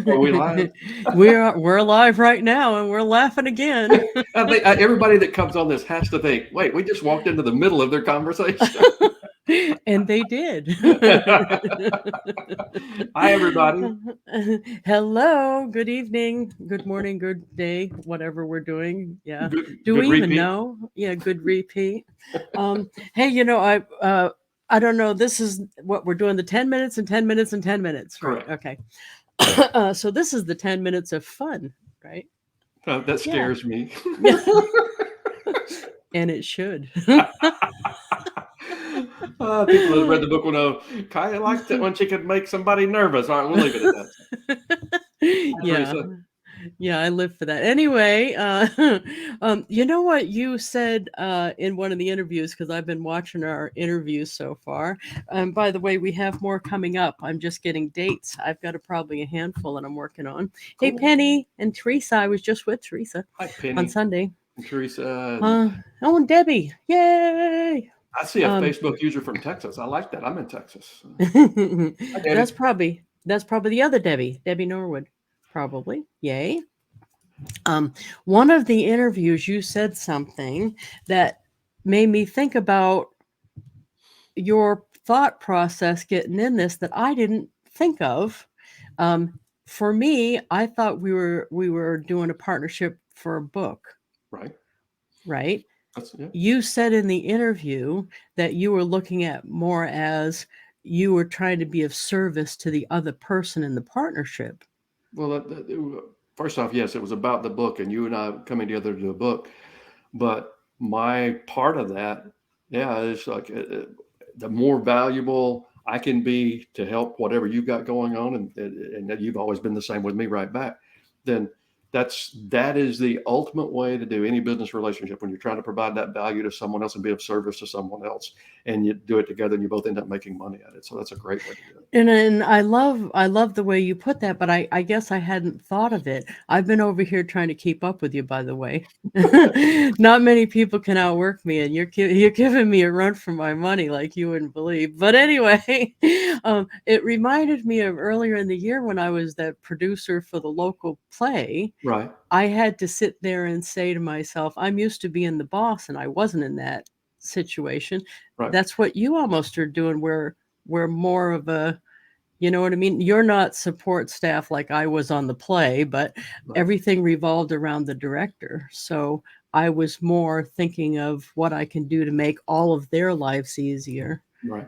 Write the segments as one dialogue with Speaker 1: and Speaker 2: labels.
Speaker 1: Are we live?
Speaker 2: We're alive right now, and we're laughing again.
Speaker 1: I think everybody that comes on this has to think, wait, we just walked into the middle of their conversation.
Speaker 2: And they did.
Speaker 1: Hi, everybody.
Speaker 2: Hello, good evening, good morning, good day, whatever we're doing. Yeah.
Speaker 1: Good,
Speaker 2: Do
Speaker 1: good
Speaker 2: we even
Speaker 1: repeat.
Speaker 2: know? Yeah, good repeat. Hey, I don't know. This is what we're doing, the 10 minutes and 10 minutes and 10 minutes, right?
Speaker 1: Correct.
Speaker 2: Okay. So this is the 10 minutes of fun, right?
Speaker 1: That
Speaker 2: Yeah.
Speaker 1: scares me.
Speaker 2: Yeah. And it should.
Speaker 1: People that have read the book will know Kaya liked it when she could make somebody nervous. All right, we'll leave it at that. Hi,
Speaker 2: Yeah.
Speaker 1: Teresa.
Speaker 2: Yeah, I live for that. Anyway, you know what you said in one of the interviews, because I've been watching our interviews so far. By the way, we have more coming up. I'm just getting dates. I've got probably a handful that I'm working on. Hey,
Speaker 1: Cool.
Speaker 2: Penny and Teresa. I was just with Teresa
Speaker 1: Hi,
Speaker 2: on
Speaker 1: Penny
Speaker 2: Sunday.
Speaker 1: and Teresa. And
Speaker 2: Oh, and Debbie. Yay!
Speaker 1: I see a
Speaker 2: Um,
Speaker 1: Facebook user from Texas. I like that. I'm in Texas. Hi,
Speaker 2: that's
Speaker 1: Debbie.
Speaker 2: probably the other Debbie Norwood. Probably. Yay. One of the interviews, you said something that made me think about your thought process getting in this that I didn't think of. Um, for me, I thought we were doing a partnership for a book,
Speaker 1: Right.
Speaker 2: right?
Speaker 1: Yeah.
Speaker 2: You said in the interview that you were looking at more as you were trying to be of service to the other person in the partnership.
Speaker 1: Well, first off, yes, it was about the book and you and I coming together to do a book. But my part of that, yeah, is like the more valuable I can be to help whatever you've got going on, and you've always been the same with me right back. Then that is the ultimate way to do any business relationship when you're trying to provide that value to someone else and be of service to someone else, and you do it together and you both end up making money at it. So that's a great way to do it.
Speaker 2: And I love the way you put that, but I guess I hadn't thought of it. I've been over here trying to keep up with you, by the way. Not many people can outwork me, and you're giving me a run for my money like you wouldn't believe. But anyway, it reminded me of earlier in the year when I was that producer for the local play.
Speaker 1: Right,
Speaker 2: I had to sit there and say to myself, I'm used to being the boss, and I wasn't in that situation.
Speaker 1: right,
Speaker 2: That's what you almost are doing, where we're more of a, you know what I mean? You're not support staff like I was on the play, but
Speaker 1: right,
Speaker 2: everything revolved around the director. So I was more thinking of what I can do to make all of their lives easier.
Speaker 1: right.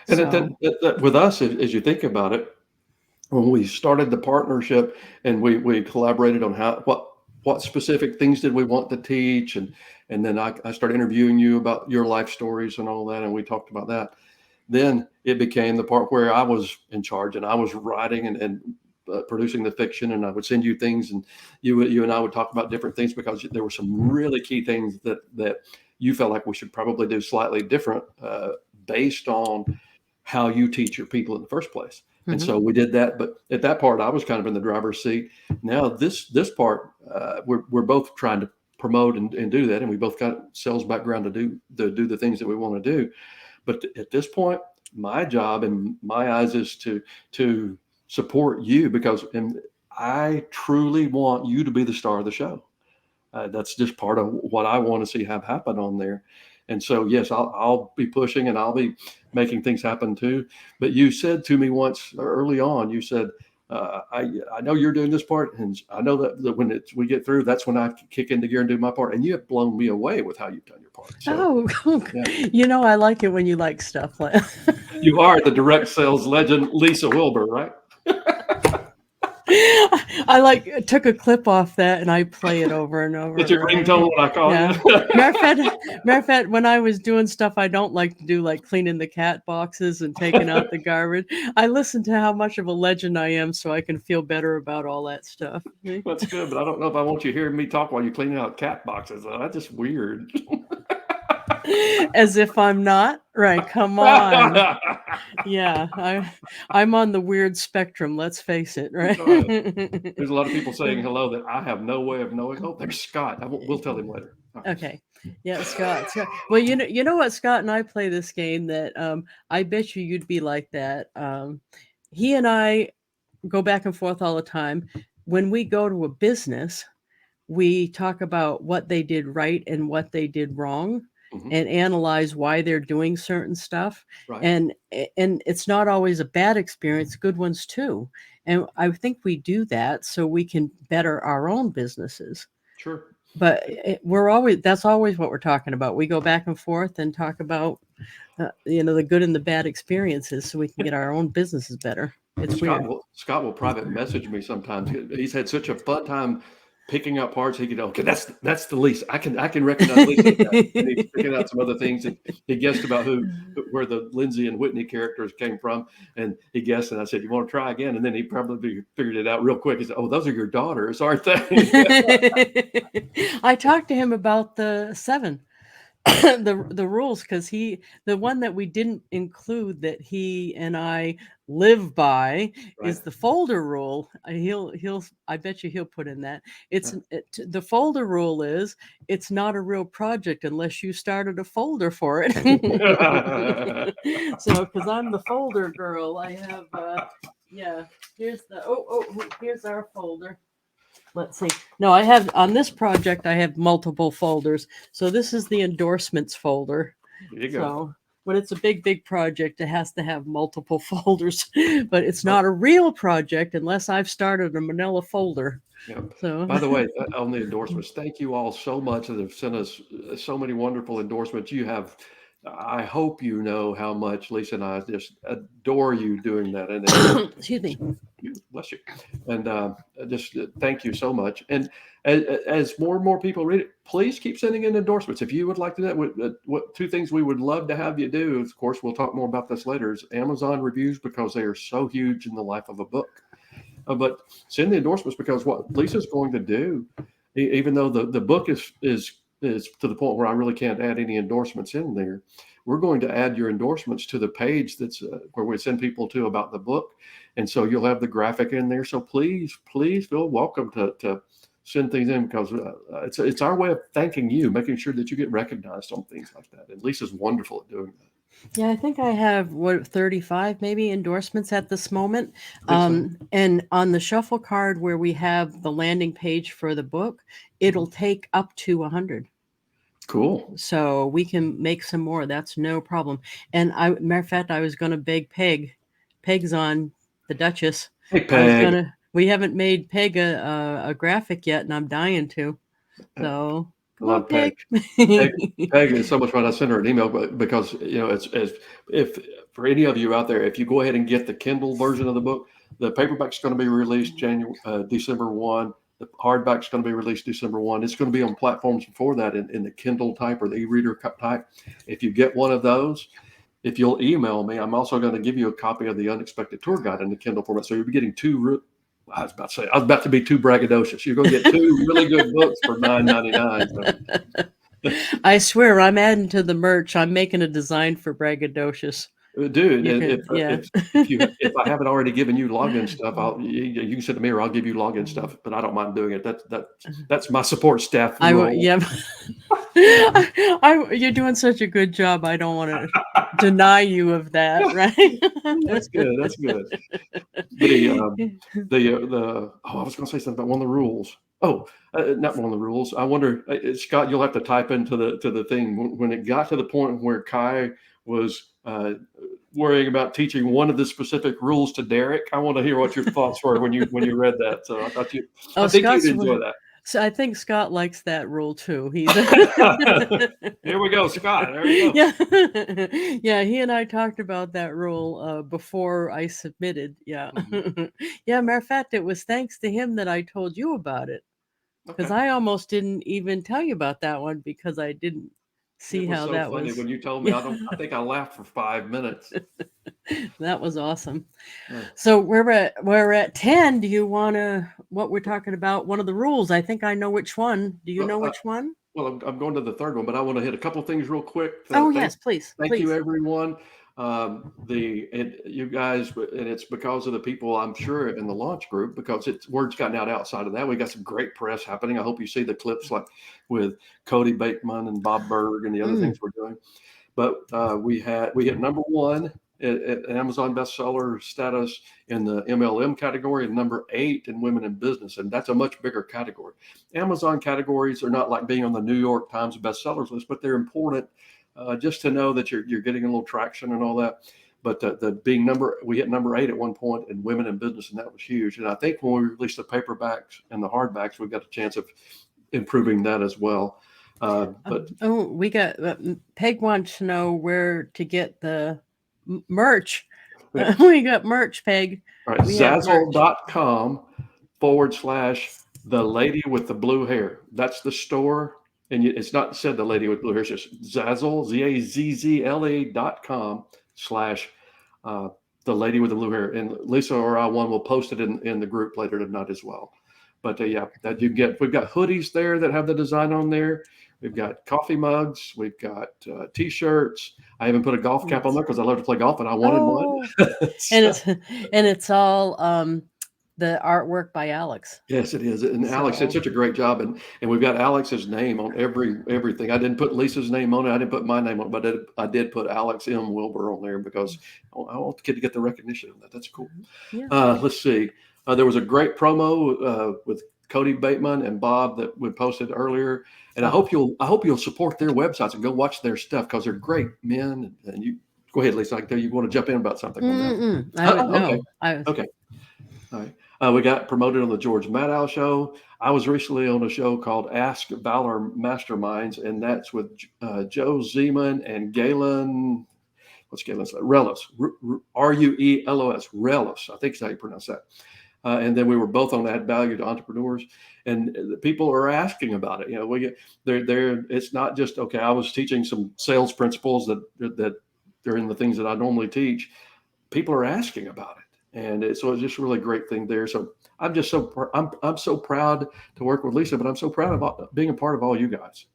Speaker 1: And
Speaker 2: So,
Speaker 1: with us, as you think about it, when we started the partnership and we collaborated on what specific things did we want to teach, and then I started interviewing you about your life stories and all that, and we talked about that. Then it became the part where I was in charge and I was writing and producing the fiction, and I would send you things, and you and I would talk about different things because there were some really key things that you felt like we should probably do slightly different based on how you teach your people in the first place. And
Speaker 2: mhm.
Speaker 1: so we did that. But at that part, I was kind of in the driver's seat. Now this part, we're both trying to promote and do that, and we both got sales background to do the things that we want to do. But at this point, my job in my eyes is to support you because and I truly want you to be the star of the show. That's just part of what I want to see have happen on there. And so, yes, I'll be pushing and I'll be making things happen too. But you said to me once early on, you said, I know you're doing this part, and I know that when we get through, that's when I kick into gear and do my part. And you have blown me away with how you've done your part. So,
Speaker 2: Oh,
Speaker 1: yeah,
Speaker 2: I like it when you like stuff like
Speaker 1: you are the direct sales legend, Lisa Wilbur, right?
Speaker 2: I like took a clip off that and I play it over and over
Speaker 1: That's
Speaker 2: and
Speaker 1: your
Speaker 2: over
Speaker 1: ringtone
Speaker 2: again.
Speaker 1: when I call you.
Speaker 2: Yeah. Matter of fact, when I was doing stuff I don't like to do, like cleaning the cat boxes and taking out the garbage, I listen to how much of a legend I am so I can feel better about all that stuff.
Speaker 1: That's good, but I don't know if I want you hearing me talk while you're cleaning out cat boxes. That's just weird.
Speaker 2: As if I'm not. Right, come on. Yeah, I'm on the weird spectrum, let's face it, right?
Speaker 1: Go ahead. There's a lot of people saying hello that I have no way of knowing. Oh, there's Scott. We'll tell him later. All right.
Speaker 2: Okay. Yeah, Scott. Well, you know what, Scott and I play this game that I bet you'd be like that. He and I go back and forth all the time. When we go to a business, we talk about what they did right and what they did wrong,
Speaker 1: Mhm.
Speaker 2: and analyze why they're doing certain stuff.
Speaker 1: Right.
Speaker 2: And it's not always a bad experience, good ones too. And I think we do that so we can better our own businesses.
Speaker 1: Sure.
Speaker 2: But that's always what we're talking about. We go back and forth and talk about the good and the bad experiences so we can get our own businesses better. It's weird.
Speaker 1: Scott will private message me sometimes. He's had such a fun time picking up parts. He could, okay, that's the Lisa. I can recognize Lisa. And he's picking out some other things, and he guessed about where the Lindsay and Whitney characters came from, and he guessed. And I said, "You want to try again?" And then he probably figured it out real quick. He said, "Oh, those are your daughters, aren't they?"
Speaker 2: I talked to him about the 7. the rules, because the one that we didn't include that he and I live by
Speaker 1: Right.
Speaker 2: is the folder rule. I bet you he'll put in that the folder rule is it's not a real project unless you started a folder for it. So because I'm the folder girl, I have here's here's our folder. Let's see. No, I have on this project, I have multiple folders. So this is the endorsements folder.
Speaker 1: There you go.
Speaker 2: So when it's a big project, it has to have multiple folders, but it's not a real project unless I've started a manila folder.
Speaker 1: Yep.
Speaker 2: So,
Speaker 1: by the way, on the endorsements, thank you all so much that have sent us so many wonderful endorsements. I hope you know how much Lisa and I just adore you doing that. And
Speaker 2: excuse me.
Speaker 1: Bless you. And just thank you so much. And as more and more people read it, please keep sending in endorsements. If you would like to do that, what 2 things we would love to have you do, of course, we'll talk more about this later, is Amazon reviews, because they are so huge in the life of a book. But send the endorsements, because what Lisa's going to do, even though the book is to the point where I really can't add any endorsements in there, we're going to add your endorsements to the page that's where we send people to about the book. And so you'll have the graphic in there. So please feel welcome to send things in, because it's our way of thanking you, making sure that you get recognized on things like that. And Lisa's wonderful at doing that.
Speaker 2: Yeah, I think I have 35 maybe endorsements at this moment.
Speaker 1: So.
Speaker 2: And on the shuffle card where we have the landing page for the book, it'll take up to 100.
Speaker 1: Cool.
Speaker 2: So we can make some more. That's no problem. And matter of fact, I was going to beg Peg. Peg's on the Duchess.
Speaker 1: Hey, Peg.
Speaker 2: We haven't made Peg a graphic yet, and I'm dying to. So come on, Peg.
Speaker 1: Peg is so much fun. I sent her an email, because it's if for any of you out there, if you go ahead and get the Kindle version of the book, the paperback's going to be released December 1. The hardback's going to be released December 1. It's going to be on platforms before that in the Kindle type or the e-reader type. If you get one of those, if you'll email me, I'm also going to give you a copy of the Unexpected Tour Guide in the Kindle format. So you'll be getting 2. I was about to be too braggadocious. You're going to get 2 really good books for $9.99. So.
Speaker 2: I swear, I'm adding to the merch. I'm making a design for braggadocious.
Speaker 1: Dude, if I haven't already given you login stuff, you can send to me, or I'll give you login stuff. But I don't mind doing it. That's my support staff.
Speaker 2: You're doing such a good job. I don't want to deny you of that, right?
Speaker 1: That's good. That's good. I was going to say something about one of the rules. Oh, not one of the rules. I wonder, Scott, you'll have to type into the thing when it got to the point where Kai was worrying about teaching one of the specific rules to Derek. I want to hear what your thoughts were when you read that. So I thought I think you'd enjoy that.
Speaker 2: So I think Scott likes that rule too. He's
Speaker 1: Here we go, Scott. There you
Speaker 2: go. Yeah. He and I talked about that rule before I submitted. Yeah. Mm-hmm. Yeah. Matter of fact, it was thanks to him that I told you about it, because I almost didn't even tell you about that one because I didn't see how so that
Speaker 1: funny
Speaker 2: was.
Speaker 1: When you told me, I think I laughed for 5 minutes.
Speaker 2: That was awesome. Yeah. So we're at 10. Do you want what we're talking about? One of the rules. I think I know which one. Do you know which one?
Speaker 1: Well, I'm going to the third one, but I want to hit a couple of things real quick.
Speaker 2: Yes, please.
Speaker 1: Thank you, everyone. You guys, and it's because of the people, I'm sure, in the launch group, because word's gotten out outside of that. We got some great press happening. I hope you see the clips like with Cody Bateman and Bob Berg and the other things we're doing. But we hit number 1 Amazon bestseller status in the MLM category, and number 8 in women in business. And that's a much bigger category. Amazon categories are not like being on the New York Times bestsellers list, but they're important just to know that you're getting a little traction and all that. But we hit number 8 at one point in women in business, and that was huge. And I think when we release the paperbacks and the hardbacks, we've got a chance of improving that as well. But
Speaker 2: we got Peg wants to know where to get the merch. We got merch, Peg.
Speaker 1: All right, Zazzle.com/the lady with the blue hair. That's the store. And it's not said the lady with blue hair. It's just Zazzle, ZAZZLE.com/the lady with the blue hair. And Lisa or I will post it in the group later tonight as well. But yeah, that you get. We've got hoodies there that have the design on there. We've got coffee mugs. We've got T-shirts. I haven't put a golf cap on there because I love to play golf and I wanted one.
Speaker 2: So. And it's all the artwork by Alex.
Speaker 1: Yes, it is. And Alex did such a great job. And we've got Alex's name on everything. I didn't put Lisa's name on it. I didn't put my name on it, but I did put Alex M. Wilbur on there because I want the kid to get the recognition of that. That's cool. Yeah. Let's see. There was a great promo with Cody Bateman and Bob that we posted earlier. And I hope you'll support their websites and go watch their stuff because they're great men. And you go ahead, Lisa. I can tell you want to jump in about something.
Speaker 2: Okay.
Speaker 1: Okay. All right. We got promoted on the George Maddow show. I was recently on a show called Ask Valor Masterminds, and that's with Joe Zeman and Galen. What's Galen's name? Relis. Ruelos. Relis. I think is how you pronounce that. And then we were both on Add Value to Entrepreneurs, and the people are asking about it. You know, it's not just, okay, I was teaching some sales principles that they're in the things that I normally teach. People are asking about it. And so it's just a really great thing there. So I'm just I'm so proud to work with Lisa, but I'm so proud of being a part of all you guys.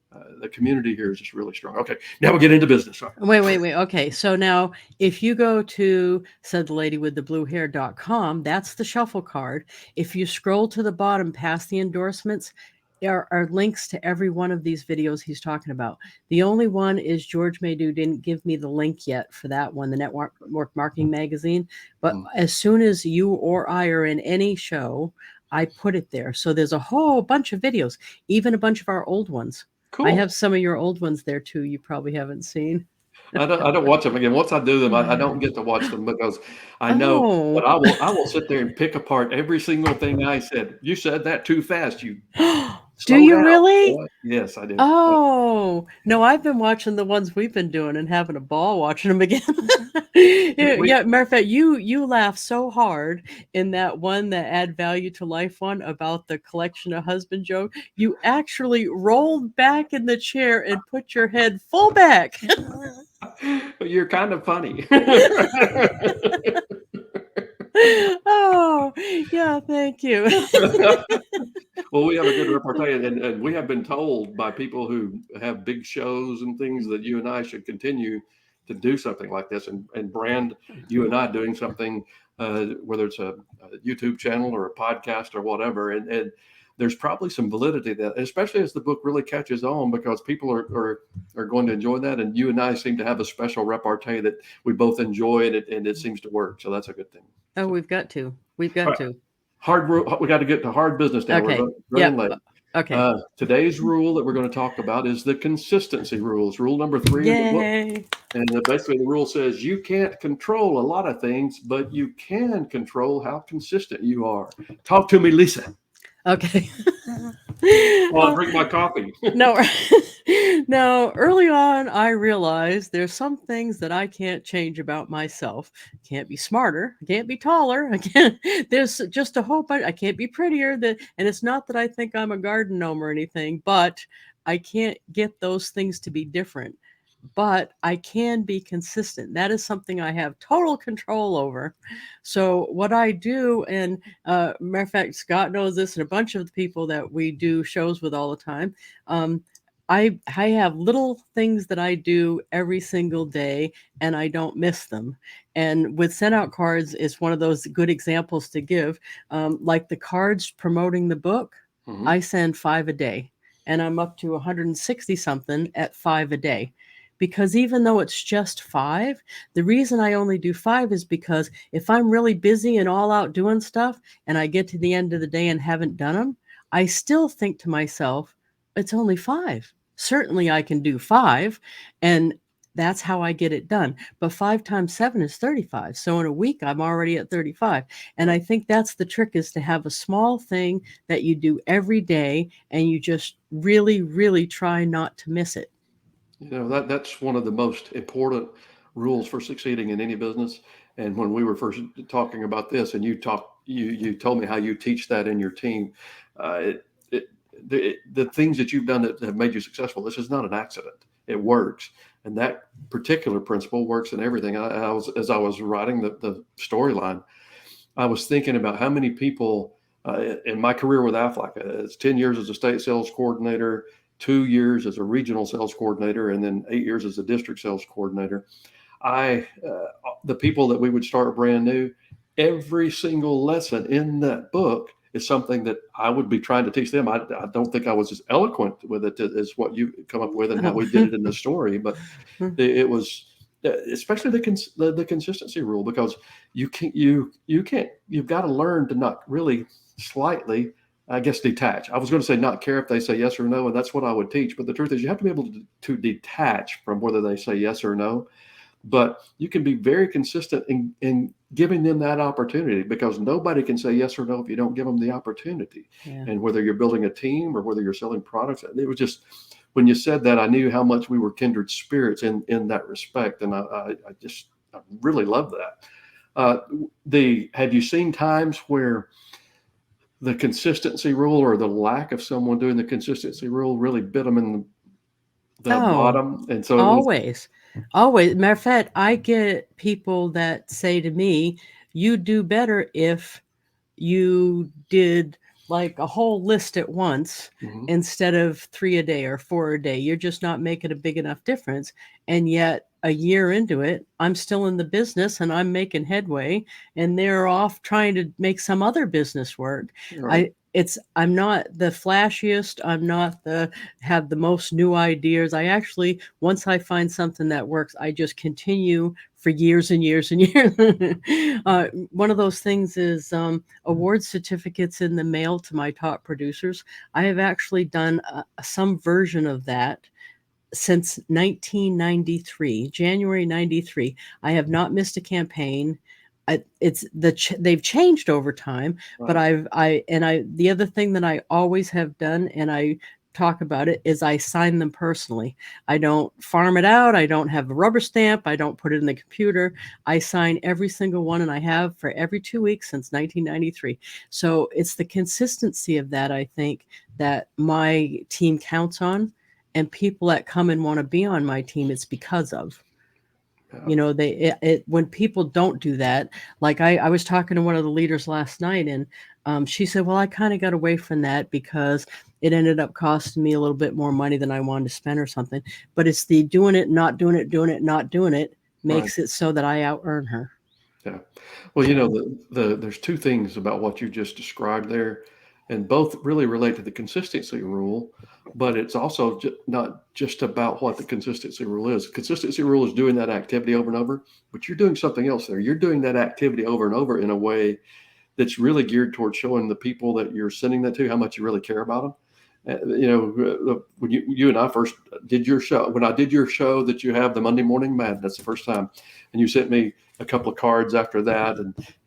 Speaker 1: The community here is just really strong. Okay, now we get into business. Sorry.
Speaker 2: Wait. Okay, so now if you go to saidtheladywiththebluehair.com, that's the shuffle card. If you scroll to the bottom past the endorsements, there are links to every one of these videos he's talking about. The only one is George Maydew didn't give me the link yet for that one, the Network Marketing Magazine. But as soon as you or I are in any show, I put it there. So there's a whole bunch of videos, even a bunch of our old ones. Cool. I have some of your old ones there too. You probably haven't seen.
Speaker 1: I don't watch them again. Once I do them, I don't get to watch them because I know. But I will sit there and pick apart every single thing I said. You said that too fast. You
Speaker 2: do you really?
Speaker 1: Yes, I do.
Speaker 2: Oh no, I've been watching the ones we've been doing and having a ball watching them again. Yeah, matter of fact, you laugh so hard in that one, that Add Value to Life one about the collection of husband joke. You actually rolled back in the chair and put your head full back.
Speaker 1: You're kind of funny.
Speaker 2: Oh, yeah, thank you.
Speaker 1: Well, we have a good repertoire, and we have been told by people who have big shows and things that you and I should continue to do something like this and brand you and I doing something, whether it's a YouTube channel or a podcast or whatever. And there's probably some validity to that, especially as the book really catches on, because people are going to enjoy that. And you and I seem to have a special repartee that we both enjoy, and it seems to work. So that's a good thing.
Speaker 2: Oh, we've got to. We've got to.
Speaker 1: We got to get to hard business now.
Speaker 2: Okay.
Speaker 1: We're running late.
Speaker 2: Okay.
Speaker 1: Today's rule that we're going to talk about is the consistency rules. Rule number 3 in the book. And basically the rule says you can't control a lot of things, but you can control how consistent you are. Talk to me, Lisa.
Speaker 2: Okay.
Speaker 1: Well, I'll drink my coffee.
Speaker 2: No, early on, I realized there's some things that I can't change about myself. I can't be smarter. I can't be taller. There's just a whole bunch. I can't be prettier. And it's not that I think I'm a garden gnome or anything, but I can't get those things to be different. But I can be consistent. That is something I have total control over. So what I do, and matter of fact, Scott knows this, and a bunch of the people that we do shows with all the time, I have little things that I do every single day, and I don't miss them. And with send out cards is one of those good examples to give. Like the cards promoting the book, I send 5 a day, and I'm up to 160 something at 5 a day. because even though it's just 5, the reason I only do 5 is because if I'm really busy and all out doing stuff and I get to the end of the day and haven't done them, I still think to myself, it's only 5. Certainly I can do 5, and that's how I get it done. But 5 times 7 is 35. So in a week, I'm already at 35. And I think that's the trick, is to have a small thing that you do every day and you just really, really try not to miss it.
Speaker 1: That's one of the most important rules for succeeding in any business. And when we were first talking about this, and you told me how you teach that in your team, the things that you've done that have made you successful. This is not an accident. It works, and that particular principle works in everything. As I was writing the storyline, I was thinking about how many people in my career with Aflac. It's 10 years as a state sales coordinator, 2 years as a regional sales coordinator, and then 8 years as a district sales coordinator. The people that we would start brand new, every single lesson in that book is something that I would be trying to teach them. I don't think I was as eloquent with it as what you come up with and how we did it in the story, but it was especially the consistency rule, because you've got to learn to not really slightly, I guess, detach. I was going to say not care if they say yes or no, and that's what I would teach. But the truth is, you have to be able to detach from whether they say yes or no. But you can be very consistent in giving them that opportunity, because nobody can say yes or no if you don't give them the opportunity.
Speaker 2: Yeah.
Speaker 1: And whether you're building a team or whether you're selling products, it was just, when you said that, I knew how much we were kindred spirits in that respect. And I really love that. Have you seen times where the consistency rule, or the lack of someone doing the consistency rule, really bit them in the bottom? And so
Speaker 2: always. Matter of fact, I get people that say to me, you do better if you did like a whole list at once instead of 3 a day or 4 a day. You're just not making a big enough difference. And yet a year into it, I'm still in the business and I'm making headway, and they're off trying to make some other business work.
Speaker 1: Right.
Speaker 2: I'm not the flashiest. I'm not have the most new ideas. I actually, once I find something that works, I just continue for years and years and years. One of those things is award certificates in the mail to my top producers. I have actually done some version of that since 1993, January 93. I have not missed a campaign. They've changed over time, but the other thing that I always have done, and I talk about it, is I sign them personally. I don't farm it out. I don't have a rubber stamp. I don't put it in the computer. I sign every single one, and I have for every 2 weeks since 1993. So it's the consistency of that, I think, that my team counts on, and people that come and want to be on my team, it's because of. When people don't do that, like I was talking to one of the leaders last night, and she said, well, I kind of got away from that because it ended up costing me a little bit more money than I wanted to spend or something. But it's the doing it, not doing it, doing it, not doing it makes it so that I out earn her.
Speaker 1: Yeah. Well, there's two things about what you just described there, and both really relate to the consistency rule, but it's also not just about what the consistency rule is. The consistency rule is doing that activity over and over, but you're doing something else there. You're doing that activity over and over in a way that's really geared towards showing the people that you're sending that to how much you really care about them. When you and I first did your show, when I did your show that you have, the Monday Morning Madness, the first time, and you sent me a couple of cards after that,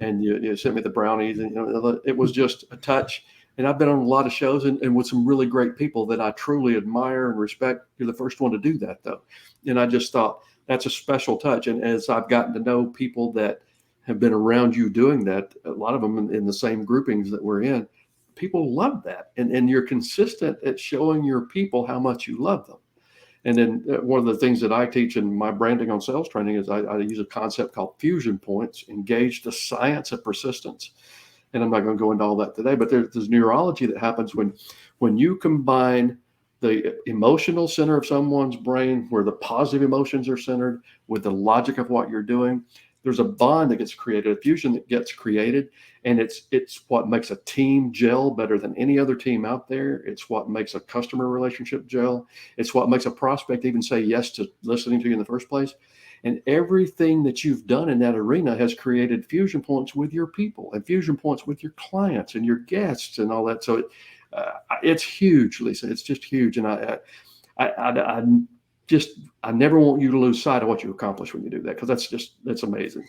Speaker 1: and you sent me the brownies, and it was just a touch. And I've been on a lot of shows and with some really great people that I truly admire and respect. You're the first one to do that, though. And I just thought that's a special touch. And as I've gotten to know people that have been around you doing that, a lot of them in the same groupings that we're in, people love that. And you're consistent at showing your people how much you love them. And then one of the things that I teach in my branding on sales training is I use a concept called fusion points, engage the science of persistence. And I'm not going to go into all that today, but there's neurology that happens when you combine the emotional center of someone's brain, where the positive emotions are centered, with the logic of what you're doing. there's a bond that gets created, a fusion that gets created, and it's what makes a team gel better than any other team out there. It's what makes a customer relationship gel. It's what makes a prospect even say yes to listening to you in the first place. And everything that you've done in that arena has created fusion points with your people and fusion points with your clients and your guests and all that. So it's huge, Lisa. It's just huge. And I never want you to lose sight of what you accomplish when you do that, because that's amazing.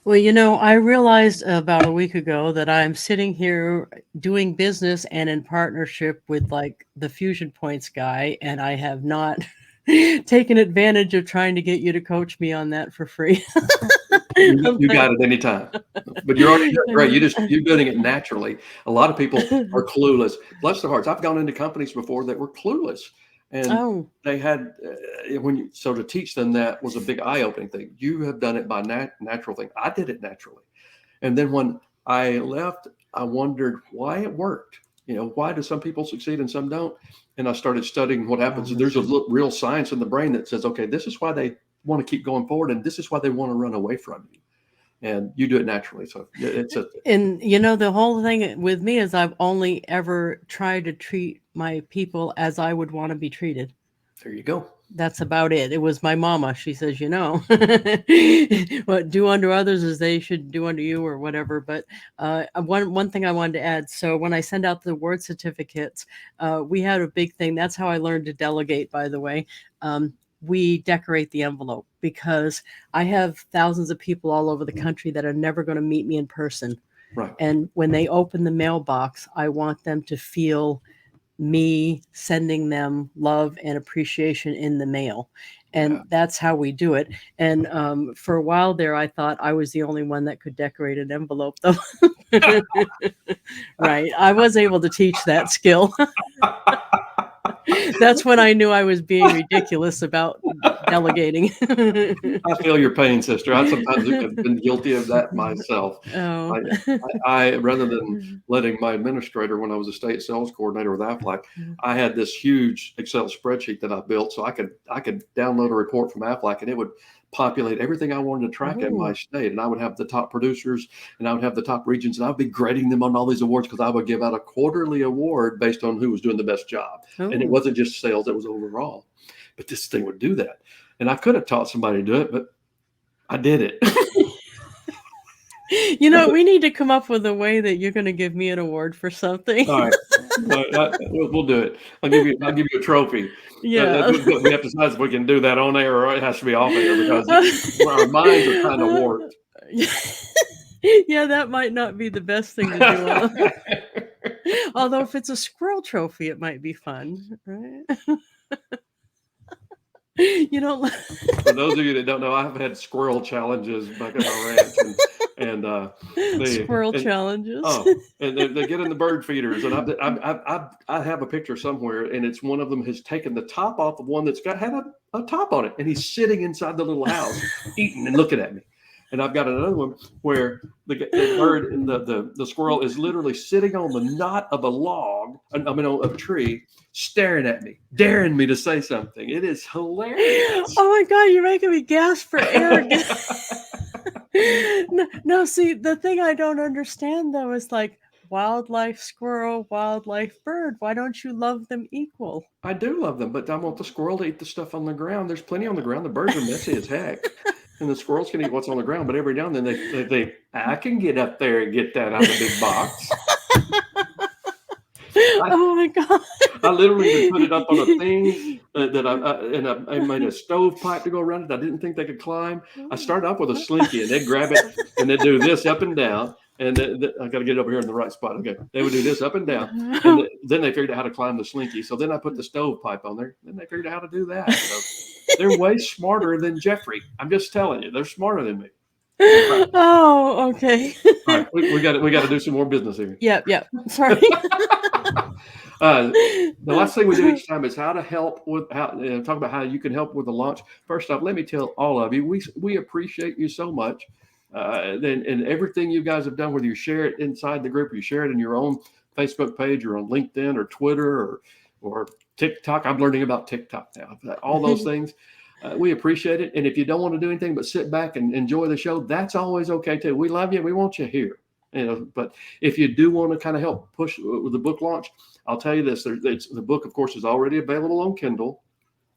Speaker 2: Well, I realized about a week ago that I'm sitting here doing business and in partnership with like the Fusion Points guy, and I have not taken advantage of trying to get you to coach me on that for free.
Speaker 1: You got it anytime, but you're already doing great. You're doing it naturally. A lot of people are clueless. Bless their hearts. I've gone into companies before that were clueless, and they had so to teach them that was a big eye-opening thing. You have done it by natural thing. I did it naturally, and then when I left, I wondered why it worked. Why do some people succeed and some don't? And I started studying what happens. There's a real science in the brain that says, okay, this is why they want to keep going forward, and this is why they want to run away from you. And you do it naturally. So
Speaker 2: and the whole thing with me is I've only ever tried to treat my people as I would want to be treated.
Speaker 1: There you go.
Speaker 2: That's about it. It was my mama. She says, what do unto others as they should do unto you, or whatever. But one thing I wanted to add. So when I send out the award certificates, we had a big thing. That's how I learned to delegate, by the way. We decorate the envelope because I have thousands of people all over the country that are never going to meet me in person.
Speaker 1: Right.
Speaker 2: And when they open the mailbox, I want them to feel me sending them love and appreciation in the mail. And that's how we do it. And for a while there, I thought I was the only one that could decorate an envelope, though. Right. I was able to teach that skill. That's when I knew I was being ridiculous about delegating.
Speaker 1: I feel your pain, sister. I sometimes have been guilty of that myself.
Speaker 2: Oh.
Speaker 1: I rather than letting my administrator, when I was a state sales coordinator with Aflac, I had this huge Excel spreadsheet that I built so I could download a report from Aflac, and it would populate everything I wanted to track in my state. And I would have the top producers, and I would have the top regions, and I would be grading them on all these awards, because I would give out a quarterly award based on who was doing the best job. And it wasn't just sales, it was overall. But this thing would do that. And I could have taught somebody to do it, but I did it.
Speaker 2: We need to come up with a way that you're going to give me an award for something.
Speaker 1: All right. We'll do it. I'll give you a trophy.
Speaker 2: Yeah.
Speaker 1: We have to decide if we can do that on air or it has to be off air, because our minds are kind of warped.
Speaker 2: Yeah, that might not be the best thing to do. Although if it's a squirrel trophy, it might be fun, right?
Speaker 1: For those of you that don't know, I've had squirrel challenges back at my ranch, and
Speaker 2: squirrel challenges.
Speaker 1: And they get in the bird feeders, and I have a picture somewhere, and it's one of them has taken the top off of one that's had a top on it, and he's sitting inside the little house eating and looking at me. And I've got another one where the bird, the squirrel, is literally sitting on the knot of a log, on a tree, staring at me, daring me to say something. It is hilarious.
Speaker 2: Oh my God, you're making me gasp for air. No, see, the thing I don't understand though is like wildlife squirrel, wildlife bird. Why don't you love them equal?
Speaker 1: I do love them, but I want the squirrel to eat the stuff on the ground. There's plenty on the ground. The birds are messy as heck. And the squirrels can eat what's on the ground, but every now and then I can get up there and get that out of the big box.
Speaker 2: Oh my God!
Speaker 1: I literally put it up on a thing that I made a stovepipe to go around it. I didn't think they could climb. I started off with a slinky, and they'd grab it and they'd do this up and down. And I got to get it over here in the right spot. Okay, they would do this up and down, and then they figured out how to climb the slinky. So then I put the stovepipe on there. Then they figured out how to do that. So they're way smarter than Jeffrey. I'm just telling you, they're smarter than me.
Speaker 2: Right. Oh, okay.
Speaker 1: All right, we got to do some more business here.
Speaker 2: Yep. Sorry.
Speaker 1: The last thing we do each time is how to help with talk about how you can help with the launch. First off, let me tell all of you, we appreciate you so much. And everything you guys have done, whether you share it inside the group or you share it in your own Facebook page or on LinkedIn or Twitter or TikTok. I'm learning about TikTok now. All those things. We appreciate it. And if you don't want to do anything but sit back and enjoy the show, that's always okay too. We love you. We want you here. But if you do want to kind of help push with the book launch, I'll tell you this: the book, of course, is already available on Kindle.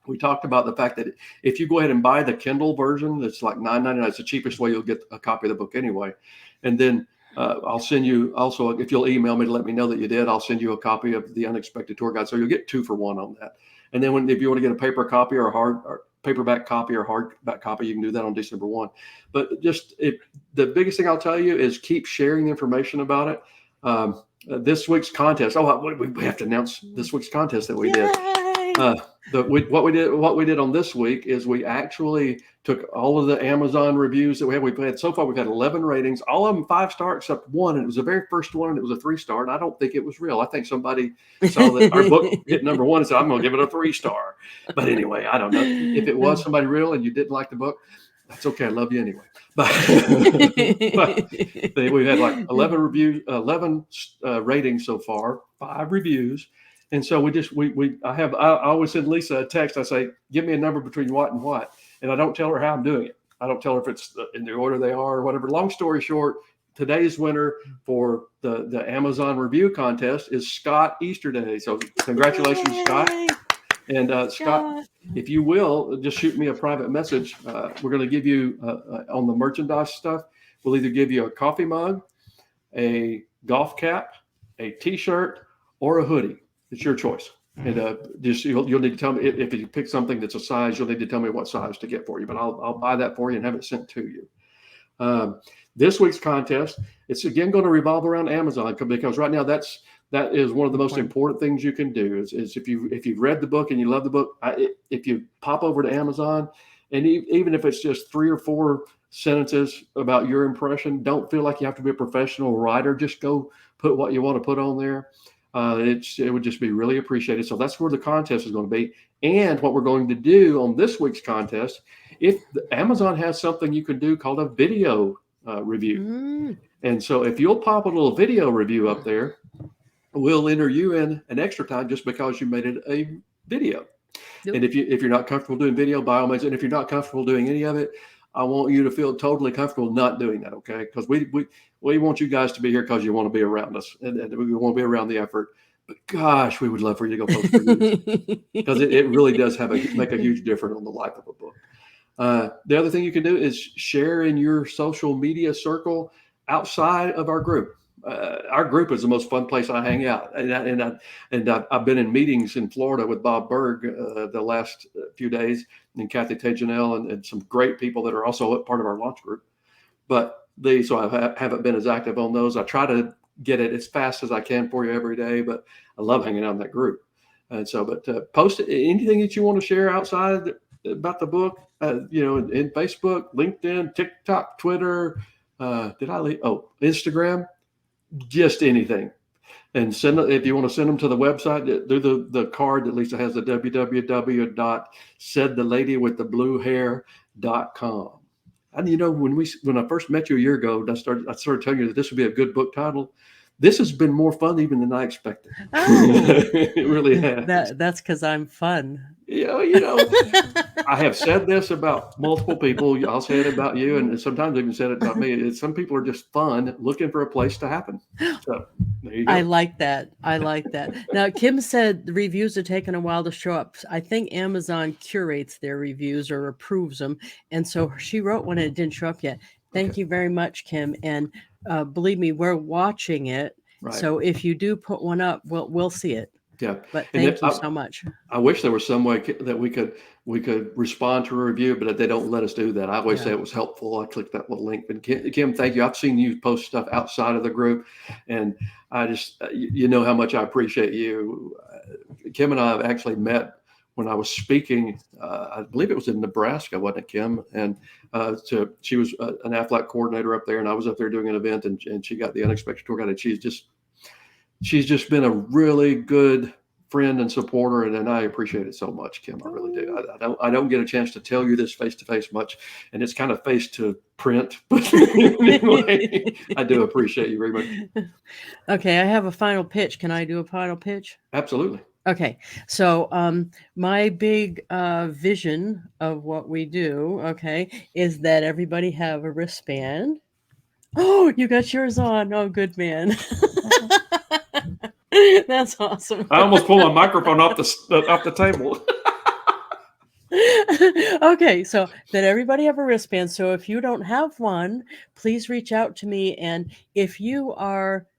Speaker 1: We talked about the fact that if you go ahead and buy the Kindle version, that's like $9.99. It's the cheapest way you'll get a copy of the book anyway. And then I'll send you also, if you'll email me to let me know that you did, I'll send you a copy of The Unexpected Tour Guide. So you'll get 2 for 1 on that. And then if you want to get a paper copy or paperback copy or hardback copy, you can do that on December 1. But the biggest thing I'll tell you is keep sharing the information about it. This week's contest. We have to announce this week's contest that we did. What we did on this week is we actually took all of the Amazon reviews that we had. We've had 11 ratings, all of them 5-star except one. And it was the very first one. And it was a 3-star. And I don't think it was real. I think somebody saw that our book hit number 1 and said, I'm going to give it a 3-star. But anyway, I don't know if it was somebody real and you didn't like the book. That's okay. I love you anyway. But we've had like 11 reviews, 11 ratings so far, 5 reviews. And so I always send Lisa a text. I say, give me a number between what and what. And I don't tell her how I'm doing it. I don't tell her if it's in the order they are or whatever. Long story short, today's winner for the Amazon review contest is Scott Easterday. So congratulations, Yay! Scott. And Scott, if you will, just shoot me a private message. We're going to give you on the merchandise stuff. We'll either give you a coffee mug, a golf cap, a T-shirt, or a hoodie. It's your choice. And you'll need to tell me if you pick something that's a size. You'll need to tell me what size to get for you. But I'll buy that for you and have it sent to you. This week's contest, it's again going to revolve around Amazon because right now that is one of the most important things you can do. Is if you've read the book and you love the book, if you pop over to Amazon, and even if it's just 3 or 4 sentences about your impression, don't feel like you have to be a professional writer. Just go put what you want to put on there. It would just be really appreciated. So that's where the contest is going to be. And what we're going to do on this week's contest, if Amazon has something you can do called a video review. And so if you'll pop a little video review up there, we'll enter you in an extra time just because you made it a video. Yep. And if you're not comfortable doing video, by all means, and if you're not comfortable doing any of it, I want you to feel totally comfortable not doing that, okay? Because we want you guys to be here because you want to be around us, and we want to be around the effort. But gosh, we would love for you to go post reviews because it really does make a huge difference on the life of a book. The other thing you can do is share in your social media circle outside of our group. Our group is the most fun place I hang out, and I've been in meetings in Florida with Bob Berg the last few days, and Kathy Tejanel, and some great people that are also a part of our launch group. So I haven't been as active on those. I try to get it as fast as I can for you every day, but I love hanging out in that group. And so, but post anything that you want to share outside about the book, in Facebook, LinkedIn, TikTok, Twitter. Instagram. Just anything, and if you want to send them to the website, do the card that Lisa has, the www.saidthelady.com. And when I first met you a year ago, I started telling you that this would be a good book title. This has been more fun even than I expected. Oh. It really has.
Speaker 2: That's because I'm fun.
Speaker 1: I have said this about multiple people. I'll say it about you, and sometimes even said it about me. Some people are just fun, looking for a place to happen. So there you go.
Speaker 2: I like that. Now, Kim said the reviews are taking a while to show up. I think Amazon curates their reviews or approves them, and so she wrote one and it didn't show up yet. Thank you very much, Kim. And believe me, we're watching it. Right. So if you do put one up, we'll see it.
Speaker 1: Yeah.
Speaker 2: But thank you so much.
Speaker 1: I wish there was some way that we could respond to a review, but they don't let us do that. I always say it was helpful. I clicked that little link. And Kim, thank you. I've seen you post stuff outside of the group, and I just, how much I appreciate you. Kim and I have actually met when I was speaking. I believe it was in Nebraska, wasn't it, Kim? And she was an Aflac coordinator up there, and I was up there doing an event, and she got the Unexpected Tour Guide. And she's just been a really good friend and supporter, and I appreciate it so much, Kim. I really do. I don't get a chance to tell you this face to face much, and it's kind of face to print, but anyway, I do appreciate you very much.
Speaker 2: Okay, I have a final pitch. Can I do a final pitch?
Speaker 1: Absolutely.
Speaker 2: Okay, so my big vision of what we do, okay, is that everybody have a wristband. Oh, you got yours on. Oh, good man. That's awesome.
Speaker 1: I almost pulled my microphone off the table.
Speaker 2: Okay, so that everybody have a wristband. So if you don't have one, please reach out to me. And if you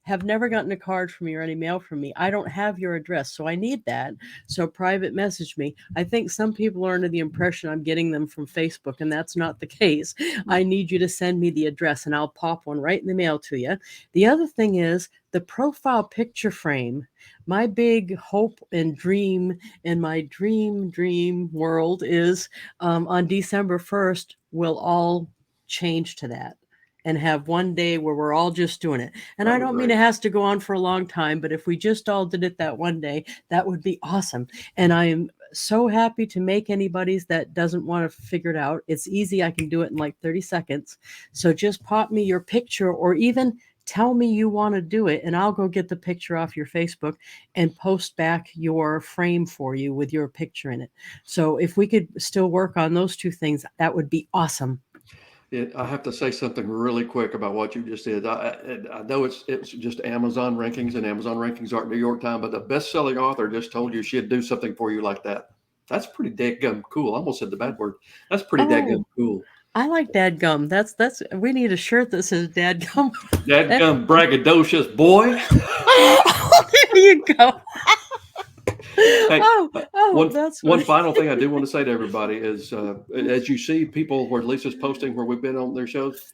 Speaker 2: have never gotten a card from me or any mail from me, I don't have your address, so I need that. So private message me. I think some people are under the impression I'm getting them from Facebook, and that's not the case. I need you to send me the address, and I'll pop one right in the mail to you. The other thing is the profile picture frame. My big hope and dream in my dream world is on December 1st, we'll all change to that and have one day where we're all just doing it. And I
Speaker 1: That'd be
Speaker 2: don't mean
Speaker 1: great.
Speaker 2: it has to go on for a long time, but if we just all did it that one day, that would be awesome. And I am so happy to make anybody's that doesn't want to figure it out. It's easy. I can do it in like 30 seconds. So just pop me your picture or even tell me you want to do it, and I'll go get the picture off your Facebook and post back your frame for you with your picture in it. So if we could still work on those two things, that would be awesome.
Speaker 1: I have to say something really quick about what you just did. I know it's just Amazon rankings, and Amazon rankings aren't New York Times, but the best-selling author just told you she'd do something for you like that. That's pretty dadgum cool. I almost said the bad word. That's pretty dadgum
Speaker 2: Oh,
Speaker 1: cool.
Speaker 2: I like dadgum. That's we need a shirt that says dadgum.
Speaker 1: Dadgum braggadocious boy.
Speaker 2: There you go.
Speaker 1: Hey,
Speaker 2: Oh,
Speaker 1: one
Speaker 2: that's
Speaker 1: one
Speaker 2: funny.
Speaker 1: final thing I do want to say to everybody is, as you see people where Lisa's posting where we've been on their shows,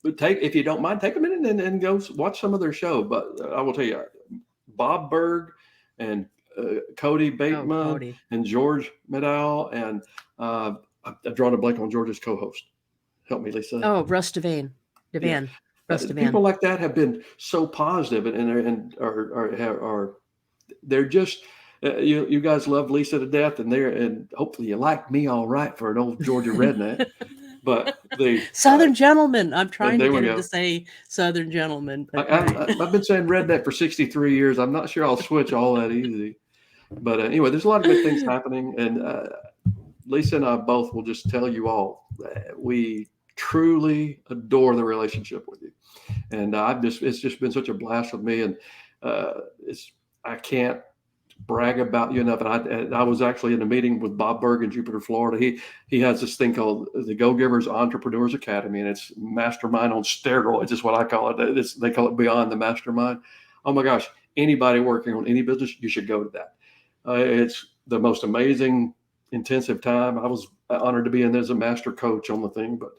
Speaker 1: but if you don't mind, take a minute and go watch some of their show. But I will tell you, Bob Berg and Cody
Speaker 2: Oh,
Speaker 1: Bateman
Speaker 2: Cody.
Speaker 1: and George Medal and I've drawn a blank on George's co-host. Help me, Lisa.
Speaker 2: Oh, Russ Devane.
Speaker 1: Yeah,
Speaker 2: Devan. Russ
Speaker 1: people
Speaker 2: Devan.
Speaker 1: like that have been so positive and are they're just you guys love Lisa to death, and hopefully you like me all right for an old Georgia redneck. But
Speaker 2: Southern gentleman. I'm trying to
Speaker 1: there we
Speaker 2: get him to
Speaker 1: go.
Speaker 2: say Southern gentleman,
Speaker 1: I,
Speaker 2: but all right.
Speaker 1: I've been saying redneck for 63 years. I'm not sure I'll switch all that easy. But anyway, there's a lot of good things happening, and Lisa and I both will just tell you all that we truly adore the relationship with you, and it's just been such a blast with me, and it's I can't brag about you enough. And I was actually in a meeting with Bob Berg in Jupiter, Florida. He has this thing called the Go Givers Entrepreneurs Academy, and it's mastermind on steroids. Is what I call it. They call it Beyond the Mastermind. Oh my gosh! Anybody working on any business, you should go to that. It's the most amazing, intensive time. I was honored to be in there as a master coach on the thing, but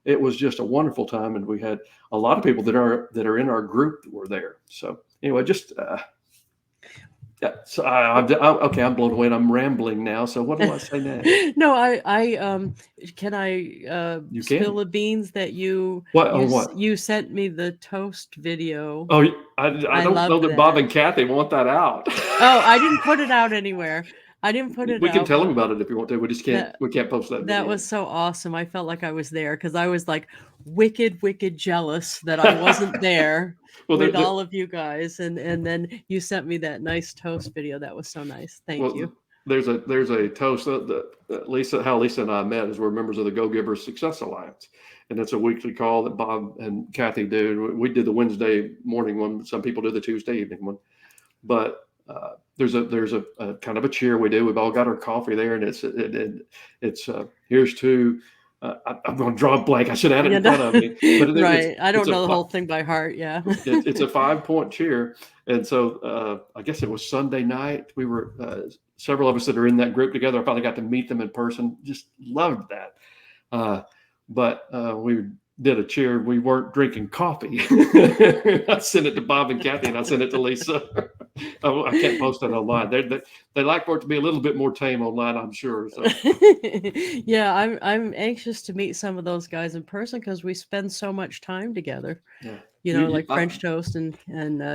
Speaker 1: it was just a wonderful time, and we had a lot of people that are in our group that were there. So anyway, just yeah. So okay. I'm blown away, and I'm rambling now. So what do I say next?
Speaker 2: No, I can I
Speaker 1: You
Speaker 2: spill
Speaker 1: can.
Speaker 2: the beans that
Speaker 1: What on what?
Speaker 2: you sent me the toast video.
Speaker 1: Oh, I
Speaker 2: I
Speaker 1: don't know
Speaker 2: loved
Speaker 1: that Bob
Speaker 2: that.
Speaker 1: and Kathy want that out.
Speaker 2: Oh, I didn't put it out anywhere. I didn't put it
Speaker 1: We can
Speaker 2: out,
Speaker 1: tell them
Speaker 2: but
Speaker 1: about it if you want to. We just can't.
Speaker 2: that
Speaker 1: We can't post that
Speaker 2: that
Speaker 1: video.
Speaker 2: was so awesome. I felt like I was there because I was like wicked jealous that I wasn't there
Speaker 1: Well,
Speaker 2: with all of you guys. And then you sent me that nice toast video. That was so nice. Thank you.
Speaker 1: there's a toast that Lisa and I met as we're members of the Go Givers Success Alliance, and it's a weekly call that Bob and Kathy do. We did the Wednesday morning one. Some people do the Tuesday evening one, but there's a kind of a cheer we do. We've all got our coffee there, and it's here's to. I'm going to draw a blank. I should have it in front of me, but
Speaker 2: Right. I don't
Speaker 1: it's
Speaker 2: know the whole thing by heart. Yeah.
Speaker 1: it's a 5-point cheer, and so I guess it was Sunday night. We were several of us that are in that group together. I finally got to meet them in person. Just loved that. But we did a cheer. We weren't drinking coffee. I sent it to Bob and Kathy, and I sent it to Lisa. I can't post it online. They like for it to be a little bit more tame online, I'm sure. So
Speaker 2: Yeah, I'm anxious to meet some of those guys in person because we spend so much time together.
Speaker 1: yeah,
Speaker 2: You know, like French Toast and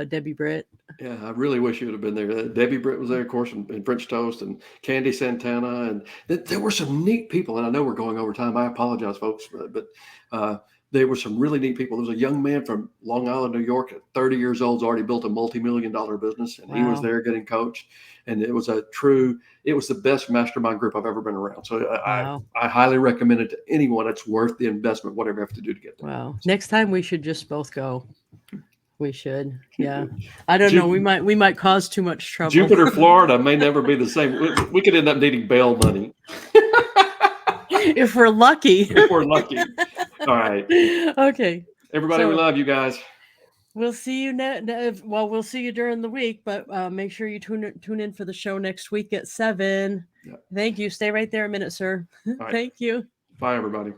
Speaker 2: Debbie Britt.
Speaker 1: yeah, I really wish you would have been there. Debbie Britt was there, of course, and French Toast and Candy Santana, and there were some neat people. And I know we're going over time. I apologize, folks, but there were some really neat people. There was a young man from Long Island, New York, at 30 years old, already built a multi-million-dollar business, and he was
Speaker 2: Wow.
Speaker 1: there getting coached. And it was the best mastermind group I've ever been around. So
Speaker 2: Wow.
Speaker 1: I highly recommend it to anyone. It's worth the investment, whatever you have to do to get there.
Speaker 2: Wow. Next time we should just both go. We should. Yeah. I don't know. We might cause too much trouble.
Speaker 1: Jupiter, Florida may never be the same. We could end up needing bail money.
Speaker 2: If we're lucky.
Speaker 1: If we're lucky. All right.
Speaker 2: Okay.
Speaker 1: Everybody, we love you guys.
Speaker 2: We'll see you we'll see you during the week, but make sure you tune in for the show next week at 7.
Speaker 1: Yeah.
Speaker 2: Thank you. Stay right there a minute, sir.
Speaker 1: Right.
Speaker 2: Thank you.
Speaker 1: Bye, everybody.